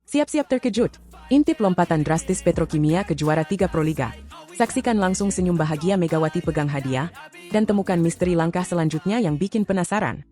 Siap-siap terkejut. Intip lompatan drastis Petrokimia ke juara 3 Proliga. Saksikan langsung senyum bahagia Megawati pegang hadiah, dan temukan misteri langkah selanjutnya yang bikin penasaran.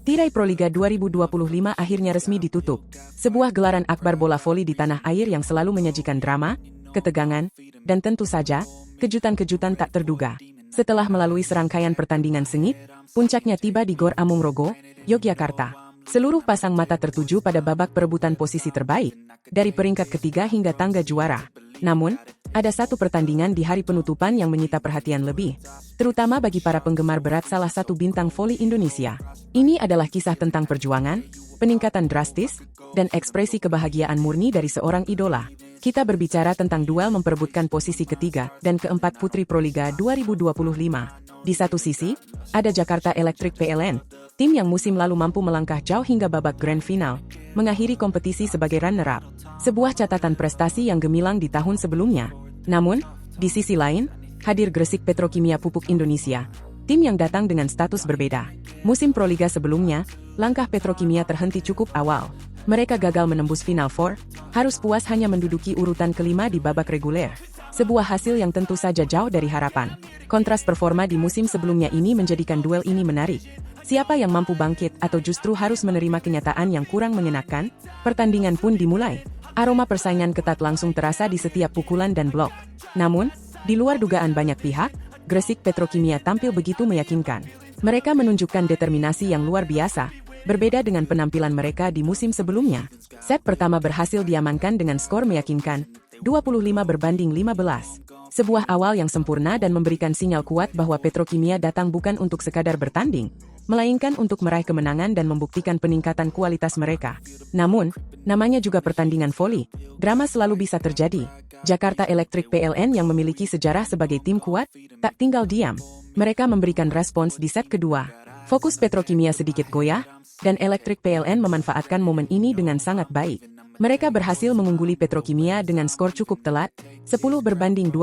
Tirai Proliga 2025 akhirnya resmi ditutup. Sebuah gelaran akbar bola voli di tanah air yang selalu menyajikan drama, ketegangan, dan tentu saja, kejutan-kejutan tak terduga. Setelah melalui serangkaian pertandingan sengit, puncaknya tiba di Gor Amung-Rogo, Yogyakarta. Seluruh pasang mata tertuju pada babak perebutan posisi terbaik, dari peringkat ketiga hingga tangga juara. Namun, ada satu pertandingan di hari penutupan yang menyita perhatian lebih, terutama bagi para penggemar berat salah satu bintang voli Indonesia. Ini adalah kisah tentang perjuangan, peningkatan drastis, dan ekspresi kebahagiaan murni dari seorang idola. Kita berbicara tentang duel memperebutkan posisi ketiga dan keempat Putri Proliga 2025. Di satu sisi, ada Jakarta Electric PLN, tim yang musim lalu mampu melangkah jauh hingga babak grand final, mengakhiri kompetisi sebagai runner-up. Sebuah catatan prestasi yang gemilang di tahun sebelumnya. Namun, di sisi lain, hadir Gresik Petrokimia Pupuk Indonesia, tim yang datang dengan status berbeda. Musim Proliga sebelumnya, langkah Petrokimia terhenti cukup awal. Mereka gagal menembus Final Four, harus puas hanya menduduki urutan kelima di babak reguler. Sebuah hasil yang tentu saja jauh dari harapan. Kontras performa di musim sebelumnya ini menjadikan duel ini menarik. Siapa yang mampu bangkit atau justru harus menerima kenyataan yang kurang mengenakan? Pertandingan pun dimulai. Aroma persaingan ketat langsung terasa di setiap pukulan dan blok. Namun, di luar dugaan banyak pihak, Gresik Petrokimia tampil begitu meyakinkan. Mereka menunjukkan determinasi yang luar biasa, berbeda dengan penampilan mereka di musim sebelumnya. Set pertama berhasil diamankan dengan skor meyakinkan, 25-15. Sebuah awal yang sempurna dan memberikan sinyal kuat bahwa Petrokimia datang bukan untuk sekadar bertanding, melainkan untuk meraih kemenangan dan membuktikan peningkatan kualitas mereka. Namun, namanya juga pertandingan voli, drama selalu bisa terjadi. Jakarta Electric PLN yang memiliki sejarah sebagai tim kuat, tak tinggal diam. Mereka memberikan respons di set kedua. Fokus Petrokimia sedikit goyah, dan Electric PLN memanfaatkan momen ini dengan sangat baik. Mereka berhasil mengungguli Petrokimia dengan skor cukup telat, 10-25.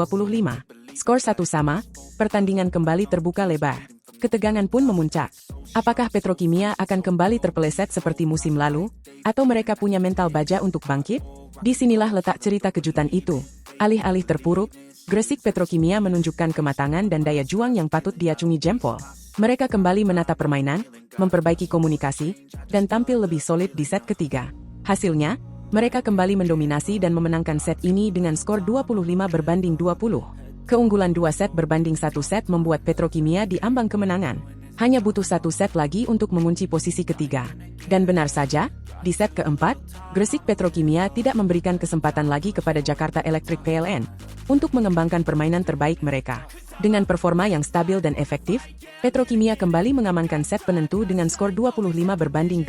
Skor satu sama, pertandingan kembali terbuka lebar. Ketegangan pun memuncak. Apakah Petrokimia akan kembali terpeleset seperti musim lalu? Atau mereka punya mental baja untuk bangkit? Disinilah letak cerita kejutan itu. Alih-alih terpuruk, Gresik Petrokimia menunjukkan kematangan dan daya juang yang patut diacungi jempol. Mereka kembali menata permainan, memperbaiki komunikasi, dan tampil lebih solid di set ketiga. Hasilnya, mereka kembali mendominasi dan memenangkan set ini dengan skor 25-20. Keunggulan 2 set berbanding 1 set membuat Petrokimia di ambang kemenangan. Hanya butuh 1 set lagi untuk mengunci posisi ketiga. Dan benar saja, di set keempat, Gresik Petrokimia tidak memberikan kesempatan lagi kepada Jakarta Electric PLN untuk mengembangkan permainan terbaik mereka. Dengan performa yang stabil dan efektif, Petrokimia kembali mengamankan set penentu dengan skor 25-21.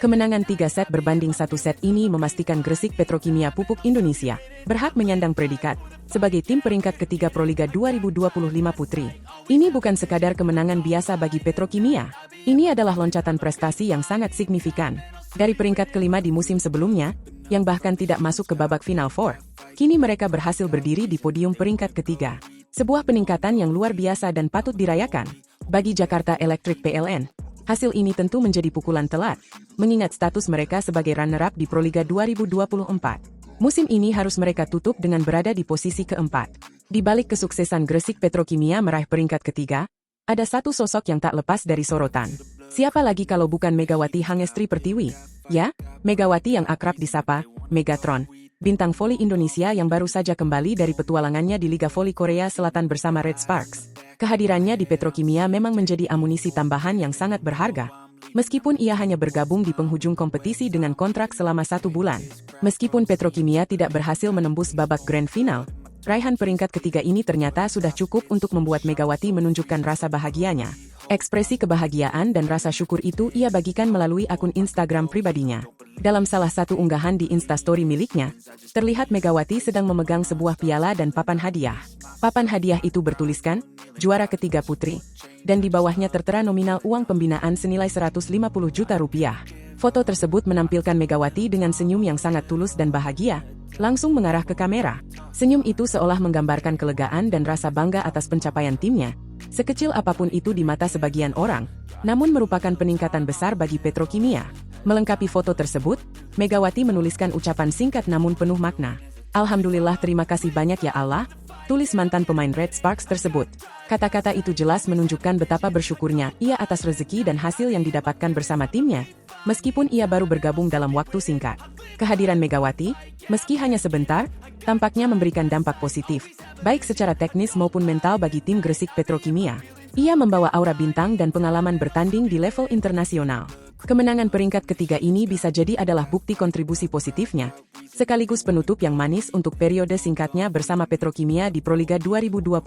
Kemenangan 3 set berbanding 1 set ini memastikan Gresik Petrokimia Pupuk Indonesia berhak menyandang predikat sebagai tim peringkat ketiga Proliga 2025 Putri. Ini bukan sekadar kemenangan biasa bagi Petrokimia. Ini adalah loncatan prestasi yang sangat signifikan. Dari peringkat kelima di musim sebelumnya, yang bahkan tidak masuk ke babak Final Four, kini mereka berhasil berdiri di podium peringkat ketiga. Sebuah peningkatan yang luar biasa dan patut dirayakan. Bagi Jakarta Electric PLN, hasil ini tentu menjadi pukulan telat, mengingat status mereka sebagai runner-up di Proliga 2024. Musim ini harus mereka tutup dengan berada di posisi keempat. Di balik kesuksesan Gresik Petrokimia meraih peringkat ketiga, ada satu sosok yang tak lepas dari sorotan. Siapa lagi kalau bukan Megawati Hangestri Pertiwi? Ya, Megawati yang akrab disapa Megatron, bintang voli Indonesia yang baru saja kembali dari petualangannya di Liga Voli Korea Selatan bersama Red Sparks. Kehadirannya di Petrokimia memang menjadi amunisi tambahan yang sangat berharga. Meskipun ia hanya bergabung di penghujung kompetisi dengan kontrak selama 1 bulan. Meskipun Petrokimia tidak berhasil menembus babak grand final, raihan peringkat ketiga ini ternyata sudah cukup untuk membuat Megawati menunjukkan rasa bahagianya. Ekspresi kebahagiaan dan rasa syukur itu ia bagikan melalui akun Instagram pribadinya. Dalam salah satu unggahan di Instastory miliknya, terlihat Megawati sedang memegang sebuah piala dan papan hadiah. Papan hadiah itu bertuliskan, juara ketiga putri, dan di bawahnya tertera nominal uang pembinaan senilai 150 juta rupiah. Foto tersebut menampilkan Megawati dengan senyum yang sangat tulus dan bahagia, langsung mengarah ke kamera. Senyum itu seolah menggambarkan kelegaan dan rasa bangga atas pencapaian timnya. Sekecil apapun itu di mata sebagian orang, namun merupakan peningkatan besar bagi Petrokimia. Melengkapi foto tersebut, Megawati menuliskan ucapan singkat namun penuh makna. Alhamdulillah, terima kasih banyak ya Allah, tulis mantan pemain Red Sparks tersebut. Kata-kata itu jelas menunjukkan betapa bersyukurnya ia atas rezeki dan hasil yang didapatkan bersama timnya, meskipun ia baru bergabung dalam waktu singkat. Kehadiran Megawati, meski hanya sebentar, tampaknya memberikan dampak positif, baik secara teknis maupun mental bagi tim Gresik Petrokimia. Ia membawa aura bintang dan pengalaman bertanding di level internasional. Kemenangan peringkat ketiga ini bisa jadi adalah bukti kontribusi positifnya, sekaligus penutup yang manis untuk periode singkatnya bersama Petrokimia di Proliga 2025.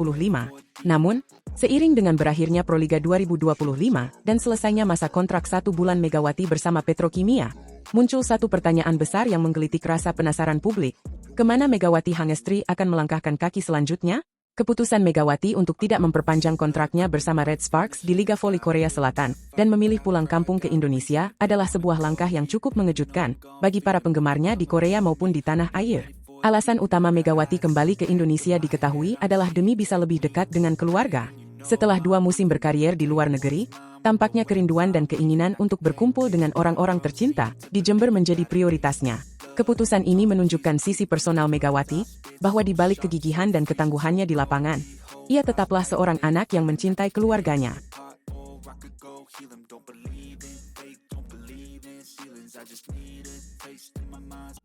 Namun, seiring dengan berakhirnya Proliga 2025 dan selesainya masa kontrak 1 bulan Megawati bersama Petrokimia, muncul satu pertanyaan besar yang menggelitik rasa penasaran publik. Kemana Megawati Hangestri akan melangkahkan kaki selanjutnya? Keputusan Megawati untuk tidak memperpanjang kontraknya bersama Red Sparks di Liga Voli Korea Selatan dan memilih pulang kampung ke Indonesia adalah sebuah langkah yang cukup mengejutkan bagi para penggemarnya di Korea maupun di tanah air. Alasan utama Megawati kembali ke Indonesia diketahui adalah demi bisa lebih dekat dengan keluarga. Setelah 2 musim berkarier di luar negeri, tampaknya kerinduan dan keinginan untuk berkumpul dengan orang-orang tercinta di Jember menjadi prioritasnya. Keputusan ini menunjukkan sisi personal Megawati, bahwa di balik kegigihan dan ketangguhannya di lapangan, ia tetaplah seorang anak yang mencintai keluarganya.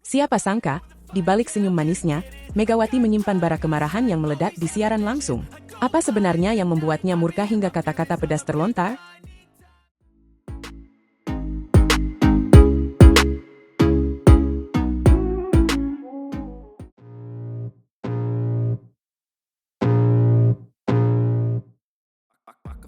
Siapa sangka, di balik senyum manisnya, Megawati menyimpan bara kemarahan yang meledak di siaran langsung. Apa sebenarnya yang membuatnya murka hingga kata-kata pedas terlontar?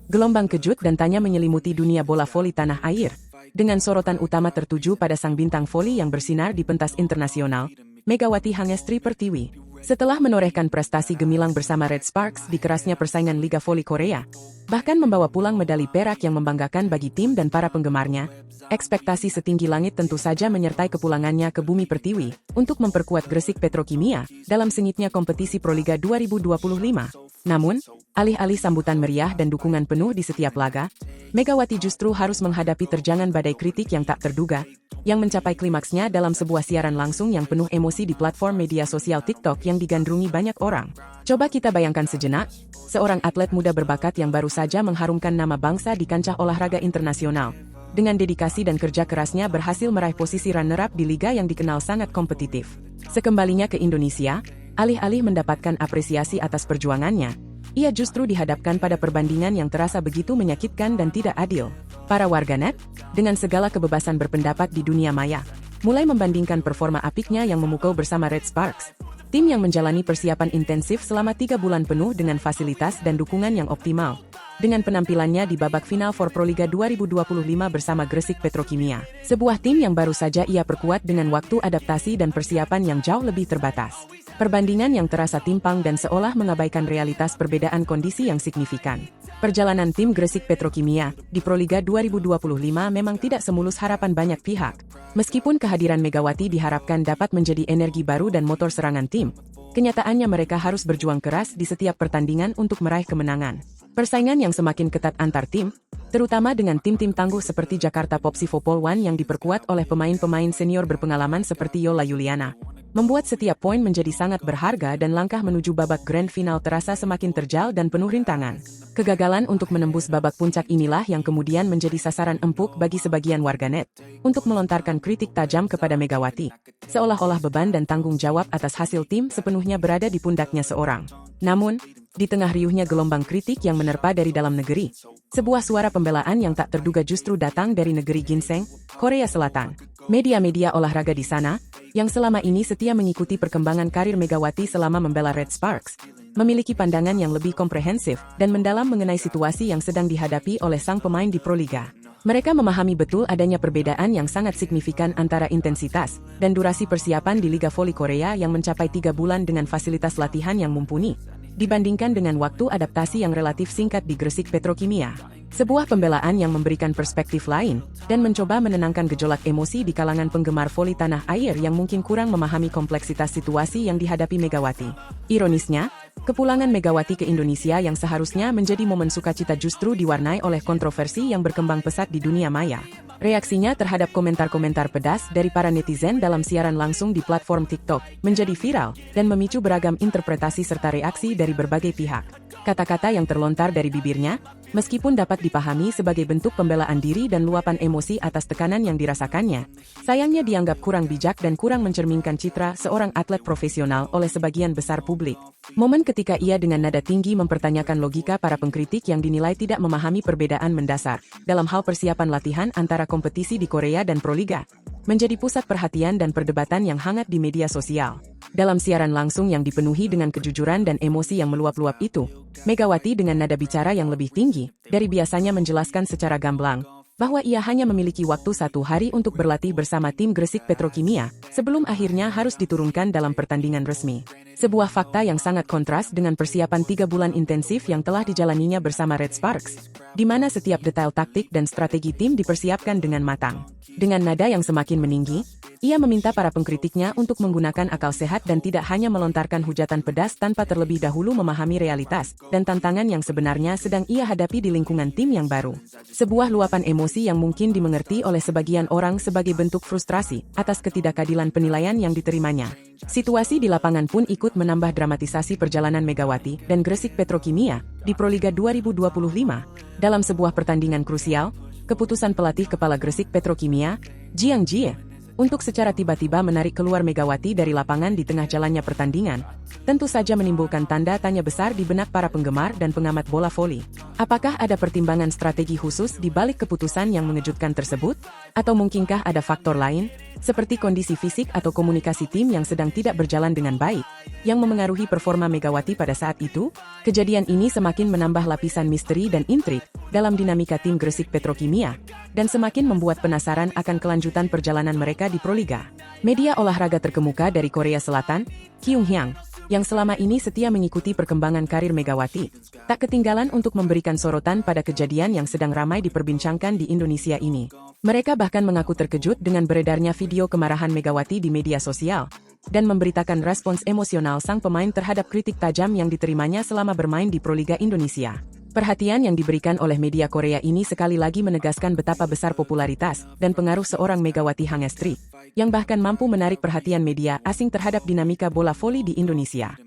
Gelombang kejut dan tanya menyelimuti dunia bola voli tanah air, dengan sorotan utama tertuju pada sang bintang voli yang bersinar di pentas internasional, Megawati Hangestri Pertiwi. Setelah menorehkan prestasi gemilang bersama Red Sparks di kerasnya persaingan Liga Voli Korea, bahkan membawa pulang medali perak yang membanggakan bagi tim dan para penggemarnya, ekspektasi setinggi langit tentu saja menyertai kepulangannya ke bumi Pertiwi untuk memperkuat Gresik Petrokimia dalam sengitnya kompetisi Proliga 2025. Namun, alih-alih sambutan meriah dan dukungan penuh di setiap laga, Megawati justru harus menghadapi terjangan badai kritik yang tak terduga, yang mencapai klimaksnya dalam sebuah siaran langsung yang penuh emosi di platform media sosial TikTok yang digandrungi banyak orang. Coba kita bayangkan sejenak, seorang atlet muda berbakat yang baru saja mengharumkan nama bangsa di kancah olahraga internasional. Dengan dedikasi dan kerja kerasnya berhasil meraih posisi runner-up di liga yang dikenal sangat kompetitif. Sekembalinya ke Indonesia, alih-alih mendapatkan apresiasi atas perjuangannya, ia justru dihadapkan pada perbandingan yang terasa begitu menyakitkan dan tidak adil. Para warganet, dengan segala kebebasan berpendapat di dunia maya, mulai membandingkan performa apiknya yang memukul bersama Red Sparks, tim yang menjalani persiapan intensif selama 3 bulan penuh dengan fasilitas dan dukungan yang optimal, dengan penampilannya di babak final for Proliga 2025 bersama Gresik Petrokimia, sebuah tim yang baru saja ia perkuat dengan waktu adaptasi dan persiapan yang jauh lebih terbatas. Perbandingan yang terasa timpang dan seolah mengabaikan realitas perbedaan kondisi yang signifikan. Perjalanan tim Gresik Petrokimia di Proliga 2025 memang tidak semulus harapan banyak pihak. Meskipun kehadiran Megawati diharapkan dapat menjadi energi baru dan motor serangan tim, kenyataannya mereka harus berjuang keras di setiap pertandingan untuk meraih kemenangan. Persaingan yang semakin ketat antar tim, terutama dengan tim-tim tangguh seperti Jakarta Popsivo Polwan yang diperkuat oleh pemain-pemain senior berpengalaman seperti Yola Yuliana, membuat setiap poin menjadi sangat berharga dan langkah menuju babak grand final terasa semakin terjal dan penuh rintangan. Kegagalan untuk menembus babak puncak inilah yang kemudian menjadi sasaran empuk bagi sebagian warganet untuk melontarkan kritik tajam kepada Megawati, seolah-olah beban dan tanggung jawab atas hasil tim sepenuhnya berada di pundaknya seorang. Namun, di tengah riuhnya gelombang kritik yang menerpa dari dalam negeri, sebuah suara pembelaan yang tak terduga justru datang dari negeri ginseng, Korea Selatan. Media-media olahraga di sana, yang selama ini setia mengikuti perkembangan karir Megawati selama membela Red Sparks, memiliki pandangan yang lebih komprehensif dan mendalam mengenai situasi yang sedang dihadapi oleh sang pemain di Proliga. Mereka memahami betul adanya perbedaan yang sangat signifikan antara intensitas dan durasi persiapan di Liga Voli Korea yang mencapai 3 bulan dengan fasilitas latihan yang mumpuni, dibandingkan dengan waktu adaptasi yang relatif singkat di Gresik Petrokimia. Sebuah pembelaan yang memberikan perspektif lain, dan mencoba menenangkan gejolak emosi di kalangan penggemar voli tanah air yang mungkin kurang memahami kompleksitas situasi yang dihadapi Megawati. Ironisnya, kepulangan Megawati ke Indonesia yang seharusnya menjadi momen sukacita justru diwarnai oleh kontroversi yang berkembang pesat di dunia maya. Reaksinya terhadap komentar-komentar pedas dari para netizen dalam siaran langsung di platform TikTok menjadi viral dan memicu beragam interpretasi serta reaksi dari berbagai pihak. Kata-kata yang terlontar dari bibirnya, meskipun dapat dipahami sebagai bentuk pembelaan diri dan luapan emosi atas tekanan yang dirasakannya, sayangnya dianggap kurang bijak dan kurang mencerminkan citra seorang atlet profesional oleh sebagian besar publik. Momen ketika ia dengan nada tinggi mempertanyakan logika para pengkritik yang dinilai tidak memahami perbedaan mendasar dalam hal persiapan latihan antara kompetisi di Korea dan Proliga, menjadi pusat perhatian dan perdebatan yang hangat di media sosial. Dalam siaran langsung yang dipenuhi dengan kejujuran dan emosi yang meluap-luap itu, Megawati dengan nada bicara yang lebih tinggi dari biasanya menjelaskan secara gamblang bahwa ia hanya memiliki waktu 1 hari untuk berlatih bersama tim Gresik Petrokimia sebelum akhirnya harus diturunkan dalam pertandingan resmi. Sebuah fakta yang sangat kontras dengan persiapan 3 bulan intensif yang telah dijalaninya bersama Red Sparks, di mana setiap detail taktik dan strategi tim dipersiapkan dengan matang. Dengan nada yang semakin meninggi, ia meminta para pengkritiknya untuk menggunakan akal sehat dan tidak hanya melontarkan hujatan pedas tanpa terlebih dahulu memahami realitas dan tantangan yang sebenarnya sedang ia hadapi di lingkungan tim yang baru. Sebuah luapan emosi yang mungkin dimengerti oleh sebagian orang sebagai bentuk frustrasi atas ketidakadilan penilaian yang diterimanya. Situasi di lapangan pun ikut menambah dramatisasi perjalanan Megawati dan Gresik Petrokimia di Proliga 2025. Dalam sebuah pertandingan krusial, keputusan pelatih kepala Gresik Petrokimia, Jiang Jie, untuk secara tiba-tiba menarik keluar Megawati dari lapangan di tengah jalannya pertandingan, tentu saja menimbulkan tanda tanya besar di benak para penggemar dan pengamat bola voli. Apakah ada pertimbangan strategi khusus di balik keputusan yang mengejutkan tersebut? Atau mungkinkah ada faktor lain, seperti kondisi fisik atau komunikasi tim yang sedang tidak berjalan dengan baik, yang memengaruhi performa Megawati pada saat itu? Kejadian ini semakin menambah lapisan misteri dan intrik dalam dinamika tim Gresik Petrokimia, dan semakin membuat penasaran akan kelanjutan perjalanan mereka di Proliga. Media olahraga terkemuka dari Korea Selatan, Kyunghyang, yang selama ini setia mengikuti perkembangan karir Megawati, tak ketinggalan untuk memberikan sorotan pada kejadian yang sedang ramai diperbincangkan di Indonesia ini. Mereka bahkan mengaku terkejut dengan beredarnya video kemarahan Megawati di media sosial, dan memberitakan respons emosional sang pemain terhadap kritik tajam yang diterimanya selama bermain di Proliga Indonesia. Perhatian yang diberikan oleh media Korea ini sekali lagi menegaskan betapa besar popularitas dan pengaruh seorang Megawati Hangestri, yang bahkan mampu menarik perhatian media asing terhadap dinamika bola voli di Indonesia.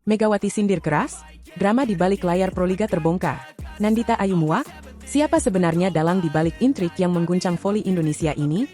Megawati sindir keras, drama di balik layar Proliga terbongkar. Nandita Ayumuwa, siapa sebenarnya dalang di balik intrik yang mengguncang voli Indonesia ini?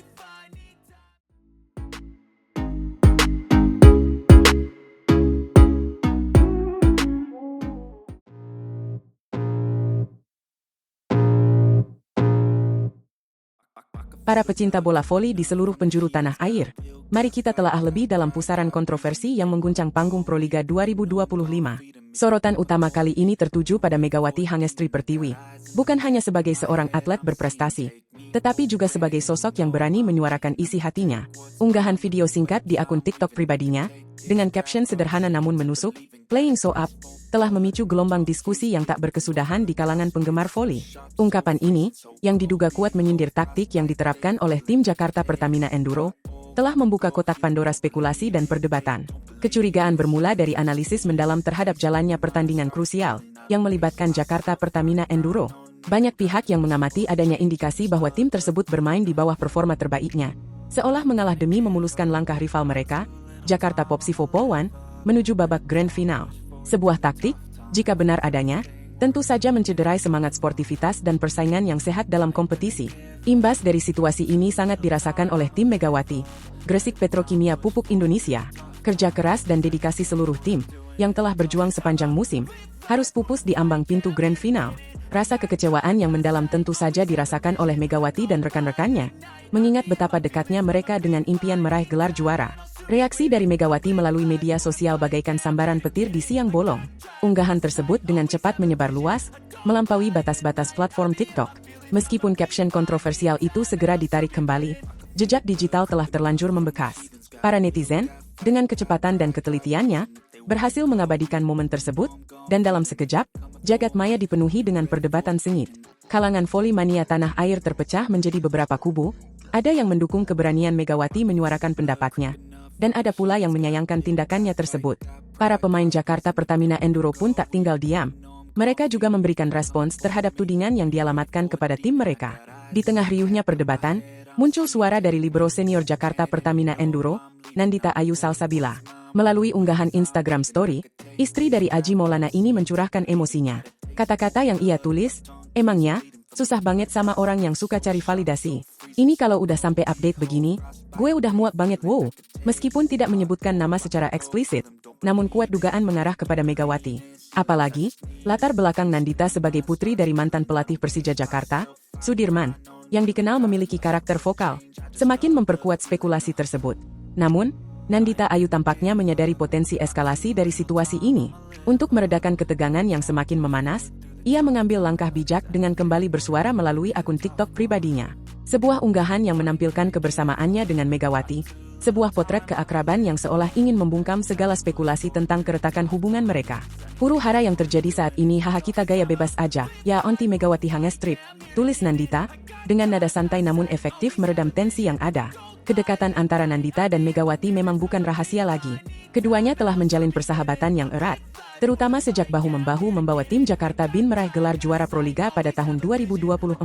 Para pecinta bola voli di seluruh penjuru tanah air, mari kita telaah lebih dalam pusaran kontroversi yang mengguncang panggung Proliga 2025. Sorotan utama kali ini tertuju pada Megawati Hangestri Pertiwi, bukan hanya sebagai seorang atlet berprestasi, tetapi juga sebagai sosok yang berani menyuarakan isi hatinya. Unggahan video singkat di akun TikTok pribadinya, dengan caption sederhana namun menusuk, "Playing So Up," telah memicu gelombang diskusi yang tak berkesudahan di kalangan penggemar voli. Ungkapan ini, yang diduga kuat menyindir taktik yang diterapkan oleh tim Jakarta Pertamina Enduro, telah membuka kotak Pandora spekulasi dan perdebatan. Kecurigaan bermula dari analisis mendalam terhadap jalannya pertandingan krusial yang melibatkan Jakarta Pertamina Enduro. Banyak pihak yang mengamati adanya indikasi bahwa tim tersebut bermain di bawah performa terbaiknya, seolah mengalah demi memuluskan langkah rival mereka, Jakarta Popsivo Polwan, menuju babak grand final. Sebuah taktik, jika benar adanya, tentu saja mencederai semangat sportivitas dan persaingan yang sehat dalam kompetisi. Imbas dari situasi ini sangat dirasakan oleh tim Megawati, Gresik Petrokimia Pupuk Indonesia. Kerja keras dan dedikasi seluruh tim, yang telah berjuang sepanjang musim, harus pupus di ambang pintu grand final. Rasa kekecewaan yang mendalam tentu saja dirasakan oleh Megawati dan rekan-rekannya, mengingat betapa dekatnya mereka dengan impian meraih gelar juara. Reaksi dari Megawati melalui media sosial bagaikan sambaran petir di siang bolong. Unggahan tersebut dengan cepat menyebar luas, melampaui batas-batas platform TikTok. Meskipun caption kontroversial itu segera ditarik kembali, jejak digital telah terlanjur membekas. Para netizen, dengan kecepatan dan ketelitiannya, berhasil mengabadikan momen tersebut, dan dalam sekejap, jagat maya dipenuhi dengan perdebatan sengit. Kalangan voli mania tanah air terpecah menjadi beberapa kubu, ada yang mendukung keberanian Megawati menyuarakan pendapatnya, dan ada pula yang menyayangkan tindakannya tersebut. Para pemain Jakarta Pertamina Enduro pun tak tinggal diam. Mereka juga memberikan respons terhadap tudingan yang dialamatkan kepada tim mereka. Di tengah riuhnya perdebatan, muncul suara dari libero senior Jakarta Pertamina Enduro, Nandita Ayu Salsabila. Melalui unggahan Instagram Story, istri dari Aji Maulana ini mencurahkan emosinya. Kata-kata yang ia tulis, emangnya, susah banget sama orang yang suka cari validasi. Ini kalau udah sampai update begini, gue udah muak banget wow. Meskipun tidak menyebutkan nama secara eksplisit, namun kuat dugaan mengarah kepada Megawati. Apalagi, latar belakang Nandita sebagai putri dari mantan pelatih Persija Jakarta, Sudirman, yang dikenal memiliki karakter vokal, semakin memperkuat spekulasi tersebut. Namun, Nandita Ayu tampaknya menyadari potensi eskalasi dari situasi ini. Untuk meredakan ketegangan yang semakin memanas, ia mengambil langkah bijak dengan kembali bersuara melalui akun TikTok pribadinya. Sebuah unggahan yang menampilkan kebersamaannya dengan Megawati, sebuah potret keakraban yang seolah ingin membungkam segala spekulasi tentang keretakan hubungan mereka. Huru hara yang terjadi saat ini haha kita gaya bebas aja, ya onti Megawati hanges trip, tulis Nandita, dengan nada santai namun efektif meredam tensi yang ada. Kedekatan antara Nandita dan Megawati memang bukan rahasia lagi. Keduanya telah menjalin persahabatan yang erat, terutama sejak bahu-membahu membawa tim Jakarta BIN meraih gelar juara Proliga pada tahun 2024.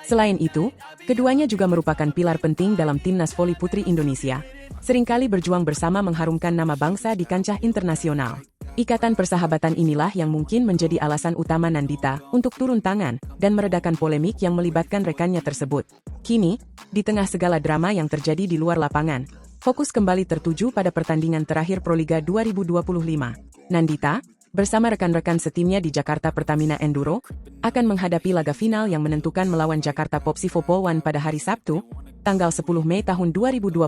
Selain itu, keduanya juga merupakan pilar penting dalam timnas voli putri Indonesia, seringkali berjuang bersama mengharumkan nama bangsa di kancah internasional. Ikatan persahabatan inilah yang mungkin menjadi alasan utama Nandita untuk turun tangan dan meredakan polemik yang melibatkan rekannya tersebut. Kini, di tengah segala drama yang terjadi di luar lapangan, fokus kembali tertuju pada pertandingan terakhir Proliga 2025. Nandita, bersama rekan-rekan setimnya di Jakarta Pertamina Enduro, akan menghadapi laga final yang menentukan melawan Jakarta Popsivo Polwan pada hari Sabtu, tanggal 10 Mei tahun 2025,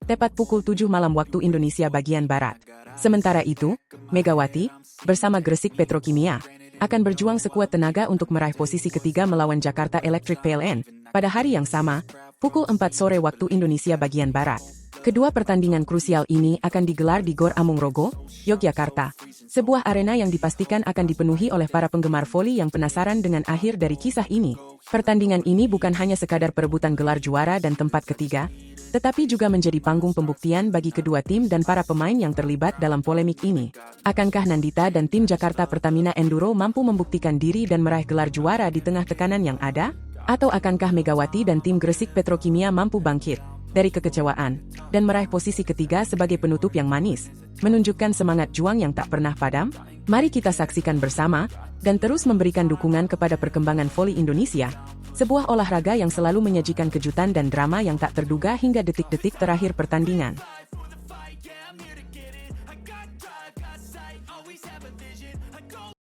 tepat pukul 7 malam waktu Indonesia bagian Barat. Sementara itu, Megawati, bersama Gresik Petrokimia, akan berjuang sekuat tenaga untuk meraih posisi ketiga melawan Jakarta Electric PLN, pada hari yang sama, pukul 4 sore waktu Indonesia bagian Barat. Kedua pertandingan krusial ini akan digelar di Gor Amungrogo, Yogyakarta, sebuah arena yang dipastikan akan dipenuhi oleh para penggemar voli yang penasaran dengan akhir dari kisah ini. Pertandingan ini bukan hanya sekadar perebutan gelar juara dan tempat ketiga, tetapi juga menjadi panggung pembuktian bagi kedua tim dan para pemain yang terlibat dalam polemik ini. Akankah Nandita dan tim Jakarta Pertamina Enduro mampu membuktikan diri dan meraih gelar juara di tengah tekanan yang ada? Atau akankah Megawati dan tim Gresik Petrokimia mampu bangkit dari kekecewaan dan meraih posisi ketiga sebagai penutup yang manis, menunjukkan semangat juang yang tak pernah padam? Mari kita saksikan bersama, dan terus memberikan dukungan kepada perkembangan voli Indonesia, sebuah olahraga yang selalu menyajikan kejutan dan drama yang tak terduga hingga detik-detik terakhir pertandingan.